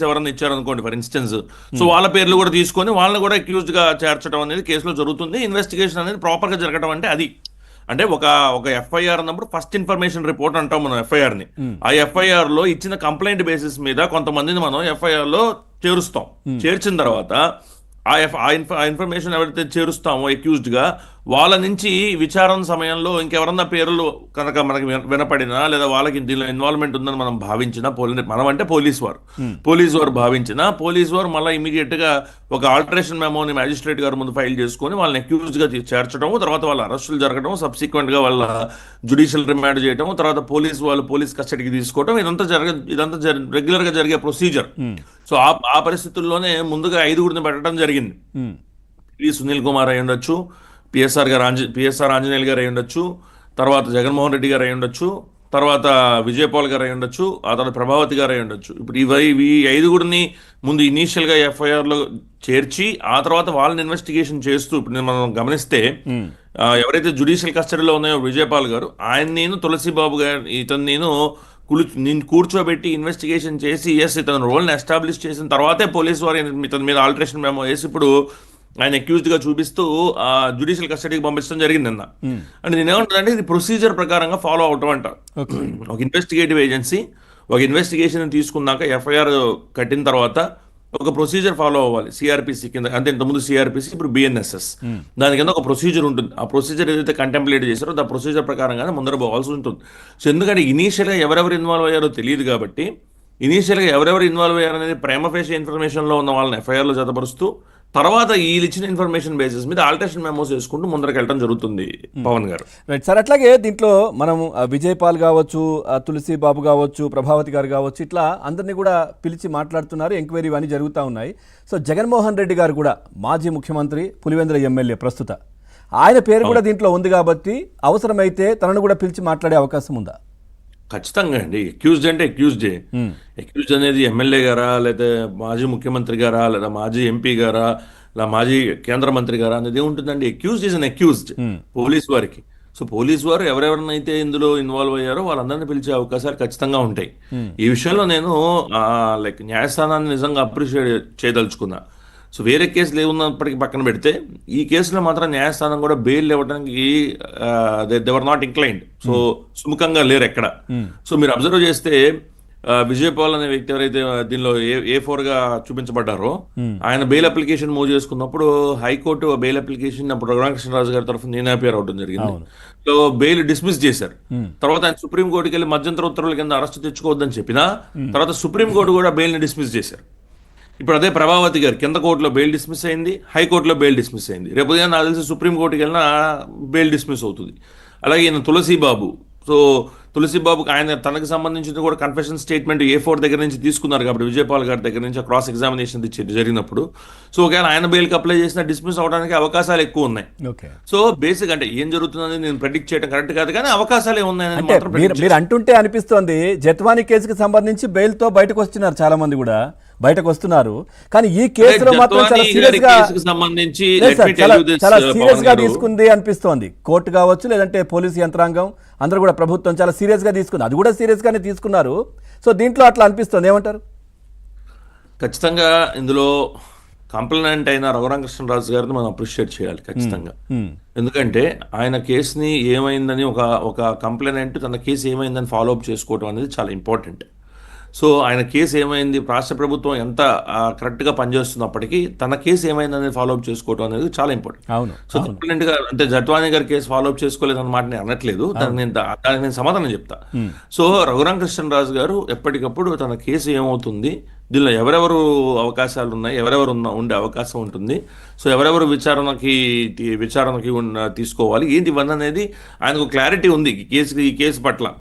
ఎవరన్నా ఇచ్చారనుకోండి for instance, so వాళ్ళ పేర్లు కూడా తీసుకొని వాళ్ళని కూడా అక్యూజ్డ్ గా చేర్చడం అనేది కేసులో జరుగుతుంది. ఇన్వెస్టిగేషన్ అనేది ప్రాపర్ గా జరగడం అంటే అది. అంటే ఒక ఒక ఎఫ్ఐఆర్ అన్నప్పుడు ఫస్ట్ ఇన్ఫర్మేషన్ రిపోర్ట్ అంటాం మనం ఎఫ్ఐఆర్ ని. ఆ ఎఫ్ఐఆర్ లో ఇచ్చిన కంప్లైంట్ బేసిస్ మీద కొంతమందిని మనం ఎఫ్ఐఆర్ లో చేరుస్తాం. చేర్చిన తర్వాత ఆ ఇన్ఫర్మేషన్ ఎవరైతే చేరుస్తామో అక్యూజ్డ్ గా, వాళ్ళ నుంచి విచారణ సమయంలో ఇంకెవరన్నా పేర్లు కనుక మనకి వినపడినా లేదా వాళ్ళకి దీనిలో ఇన్వాల్వ్మెంట్ ఉందని మనం భావించిన, మనం అంటే పోలీస్ వారు భావించిన, పోలీస్ వారు మళ్ళీ ఇమీడియట్ గా ఒక ఆల్టరేషన్ మెమోని మ్యాజిస్ట్రేట్ గారి ముందు ఫైల్ చేసుకొని వాళ్ళని అక్యూజ్డ్ గా చేర్చడం, తర్వాత వాళ్ళ అరెస్టులు జరగడం, సబ్సిక్వెంట్ గా వాళ్ళ జ్యుడిషియల్ రిమాండ్ చేయడం, తర్వాత పోలీస్ కస్టడీకి తీసుకోవడం, ఇదంతా రెగ్యులర్ గా జరిగే ప్రొసీజర్. సో ఆ పరిస్థితుల్లోనే ముందుగా 5గురిని పెట్టడం జరిగింది. సునీల్ కుమార్ అయి ఉండొచ్చు, పిఎస్ఆర్ ఆంజనేయులు గారు అయి ఉండొచ్చు, తర్వాత జగన్మోహన్ రెడ్డి గారు అయి ఉండొచ్చు, తర్వాత విజయపాల్ గారు అయి ఉండొచ్చు, ఆ తర్వాత ప్రభావతి గారు అయి ఉండొచ్చు. ఇప్పుడు ఈ 5గురిని ముందు ఇనీషియల్ గా ఎఫ్ఐఆర్ లో చేర్చి ఆ తర్వాత వాళ్ళని ఇన్వెస్టిగేషన్ చేస్తూ, ఇప్పుడు మనం గమనిస్తే ఎవరైతే జ్యుడిషియల్ కస్టడీలో ఉన్నాయో విజయపాల్ గారు, నేను తులసిబాబు గారు నేను కూర్చోబెట్టి ఇన్వెస్టిగేషన్ చేసి ఇతను రోల్ని ఎస్టాబ్లిష్ చేసిన తర్వాతే పోలీసు వారు ఇతని మీద ఆల్టరేషన్ మెమో వేసి ఇప్పుడు ఆయన అక్యూజ్డ్ గా చూపిస్తూ జ్యుడిషియల్ కస్టడీకి పంపించడం జరిగింది నిన్న. అంటే నేనేమంటానంటే ఇది ప్రొసీజర్ ప్రకారంగా ఫాలో అవటం అంట. ఒక ఇన్వెస్టిగేటివ్ ఏజెన్సీ ఒక ఇన్వెస్టిగేషన్ తీసుకున్నాక ఎఫ్ఐఆర్ కట్టిన తర్వాత ఒక ప్రొసీజర్ ఫాలో అవ్వాలి. సిఆర్పిసి కింద, అంటే ఇంతకుముందు సిఆర్పిసి, ఇప్పుడు బిఎన్ఎస్ఎస్, దాని కింద ఒక ప్రొసీజర్ ఉంటుంది. ఆ ప్రొసీజర్ ఏదైతే కంటెంప్లేట్ చేశారో ఆ ప్రొసీజర్ ప్రకారంగానే ముందర పోవాల్సి ఉంటుంది. సో ఎందుకంటే ఇనీషియల్గా ఎవరెవరు ఇన్వాల్వ్ అయ్యారో తెలియదు కాబట్టి, ఇనీషియల్గా ఎవరెవరు ఇన్వాల్వ్ అయ్యారనేది ప్రైమ ఫేషియల్ ఇన్ఫర్మేషన్లో ఉన్న వాళ్ళని ఎఫ్ఐఆర్లో జతపరుస్తూ, తర్వాత వీళ్ళు ఇచ్చిన ఇన్ఫర్మేషన్ బేసిస్ మీద ఆల్టరేషన్ మెమోస్ వేసుకుంటూ ముందరకు వెళ్ళడం జరుగుతుంది. పవన్ గారు రైట్ సార్. అట్లాగే దీంట్లో మనం విజయపాల్ కావచ్చు, తులసి బాబు కావచ్చు, ప్రభావతి గారు కావచ్చు, ఇట్లా అందరినీ కూడా పిలిచి మాట్లాడుతున్నారు. ఎంక్వైరీ ఇవన్నీ జరుగుతూ ఉన్నాయి. సో జగన్మోహన్ రెడ్డి గారు కూడా మాజీ ముఖ్యమంత్రి, పులివెందుల ఎమ్మెల్యే ప్రస్తుత, ఆయన పేరు కూడా దీంట్లో ఉంది కాబట్టి అవసరమైతే తనను కూడా పిలిచి మాట్లాడే అవకాశం ఉందా? ఖచ్చితంగా అండి. అక్యూజ్డ్ అంటే అక్యూజ్డే. అక్యూజ్డ్ అనేది ఎమ్మెల్యే గారా, లేదా మాజీ ముఖ్యమంత్రి గారా, లేదా మాజీ ఎంపీ గారా, లేదా మాజీ కేంద్ర మంత్రి గారా అనేది ఉంటుందండి. Accused is an accused police వారికి. సో పోలీస్ వారు ఎవరెవరినైతే ఇందులో ఇన్వాల్వ్ అయ్యారో వాళ్ళందరినీ పిలిచే అవకాశాలు ఖచ్చితంగా ఉంటాయి. ఈ విషయంలో నేను న్యాయస్థానాన్ని నిజంగా అప్రిషియేట్ చేయదలుచుకున్నా. సో వేరే కేసులు ఏమున్నప్పటికీ పక్కన పెడితే ఈ కేసులో మాత్రం న్యాయస్థానం కూడా బెయిల్ ఇవ్వడానికి దేవర్ నాట్ ఇంక్లైన్డ్. సో సుముఖంగా లేరు ఎక్కడ. సో మీరు అబ్జర్వ్ చేస్తే విజయపాల్ అనే వ్యక్తి ఎవరైతే దీనిలో A4 గా చూపించబడ్డారో, ఆయన బెయిల్ అప్లికేషన్ మూవ్ చేసుకున్నప్పుడు హైకోర్టు బెయిల్ అప్లికేషన్ అప్పుడు రఘురామకృష్ణరాజు గారి తరఫున నేను అపియర్ అవడం జరిగింది. సో బెయిల్ డిస్మిస్ చేశారు. తర్వాత ఆయన సుప్రీంకోర్టుకి వెళ్ళి మధ్యంతర ఉత్తర్వుల కింద అరెస్ట్ తెచ్చుకోవద్దని చెప్పినా తర్వాత సుప్రీంకోర్టు కూడా బెయిల్ని డిస్మిస్ చేశారు. ఇప్పుడు అదే ప్రభావతి గారు కింద కోర్టులో బెయిల్ డిస్మిస్ అయింది, హైకోర్టులో బెయిల్ డిస్మిస్ అయింది. రేపు ఉదయం నాకు తెలిసి సుప్రీంకోర్టుకి వెళ్ళినా బెయిల్ డిస్మిస్ అవుతుంది. అలాగే ఈయన తులసిబాబు, సో తులసిబాబుకి ఆయన తనకు సంబంధించిన కూడా కన్ఫెషన్ స్టేట్మెంట్ A4 దగ్గర నుంచి తీసుకున్నారు కాబట్టి విజయపాల్ గారి దగ్గర నుంచి క్రాస్ ఎగ్జామినేషన్ జరిగినప్పుడు, సో ఒకవేళ ఆయన బెయిల్కి అప్లై చేసినా డిస్మిస్ అవడానికి అవకాశాలు ఎక్కువ ఉన్నాయి. సో బేసిక్ అంటే ఏం జరుగుతుందని నేను ప్రెడిక్ట్ చేయడం కరెక్ట్ కాదు, కానీ అవకాశాలు ఏమున్నాయని మీరు అంటుంటే అనిపిస్తోంది. జత్వానీ కేసుకి సంబంధించి బెయిల్ తో బయటకు వస్తున్నారు, చాలా మంది కూడా బయటకు వస్తున్నారు. కానీ ఈ కేసులో మాత్రం చాలా సీరియస్ గా తీసుకుంది అనిపిస్తోంది. కోర్టు కావచ్చు, లేదంటే పోలీసు యంత్రాంగం అందరూ కూడా ప్రభుత్వం చాలా సీరియస్ గా తీసుకుంది. అది కూడా సీరియస్ గానే తీసుకున్నారు. సో దీంట్లో అట్లా అనిపిస్తుంది, ఏమంటారు? ఖచ్చితంగా ఇందులో కంప్లైంట్ అయిన రఘురామకృష్ణరాజు గారిని మనం అప్రిషియేట్ చేయాలి ఖచ్చితంగా. ఎందుకంటే ఆయన కేసుని ఏమైందని ఒక కంప్లైంట్ తన కేసు ఏమైందని ఫాలో అప్ చేసుకోవడం అనేది చాలా ఇంపార్టెంట్. సో ఆయన కేసు ఏమైంది, రాష్ట్ర ప్రభుత్వం ఎంత కరెక్ట్గా పనిచేస్తున్నప్పటికీ తన కేసు ఏమైందనేది ఫాలోఅప్ చేసుకోవడం అనేది చాలా ఇంపార్టెంట్. సో కంప్లైంట్ గా అంటే జట్వానీ గారి కేసు ఫాలోఅప్ చేసుకోలేదు అన్నమాట నేను అనట్లేదు, దానికి నేను సమాధానం చెప్తా. సో రఘురామకృష్ణరాజు గారు ఎప్పటికప్పుడు తన కేసు ఏమవుతుంది, దీనిలో ఎవరెవరు అవకాశాలు ఉన్నాయి, ఎవరెవరు ఉండే అవకాశం ఉంటుంది, సో ఎవరెవరు విచారణకి తీసుకోవాలి ఏంటి ఇవన్నీ అనేది ఆయనకు క్లారిటీ ఉంది ఈ కేసు పట్ల.